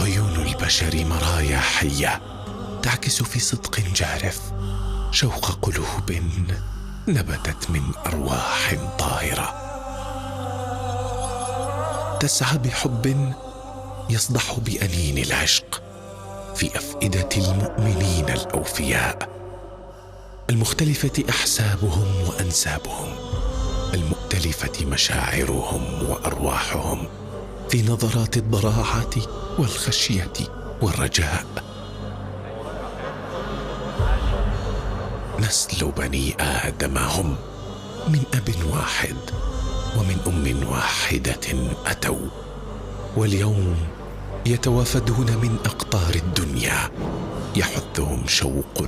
عيون البشر مرايا حية تعكس في صدق جارف شوق قلوب نبتت من أرواح طاهرة، تسعى بحب يصدح بأنين العشق في أفئدة المؤمنين الأوفياء، المختلفة أحسابهم وأنسابهم، المؤتلفة مشاعرهم وأرواحهم في نظرات الضراعة والخشية والرجاء. نسل بني آدم هم من أب واحد ومن أم واحدة أتوا، واليوم يتوافدون من أقطار الدنيا، يحثهم شوق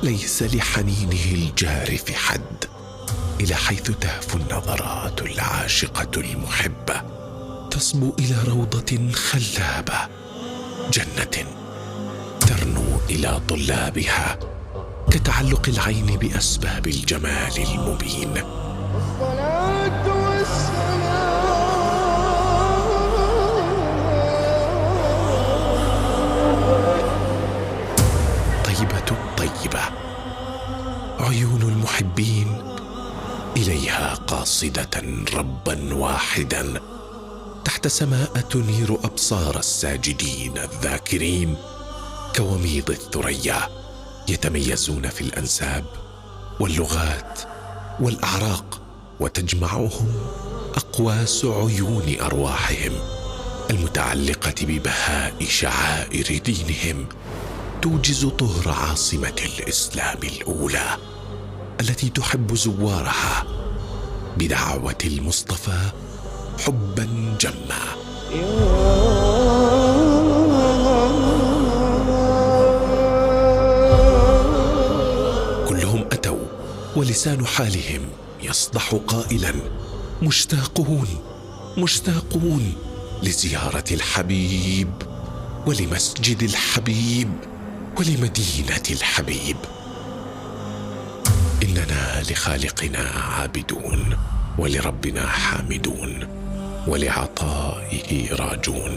ليس لحنينه الجارف حد، إلى حيث تهفو النظرات العاشقة المحبة تصبو إلى روضة خلابة، جنة ترنو إلى طلابها كتعلق العين بأسباب الجمال المبين. الصلاة والسلام طيبة الطيبة عيون المحبين إليها قاصدة ربا واحدا، تحت سماء تنير أبصار الساجدين الذاكرين كوميض الثريا، يتميزون في الأنساب واللغات والأعراق، وتجمعهم أقواس عيون أرواحهم المتعلقة ببهاء شعائر دينهم، توجز طهر عاصمة الإسلام الأولى التي تحب زوارها بدعوة المصطفى حبا جما. كلهم أتوا ولسان حالهم يصدح قائلا: مشتاقون مشتاقون لزيارة الحبيب ولمسجد الحبيب ولمدينة الحبيب. إننا لخالقنا عابدون ولربنا حامدون ولعطائه راجون.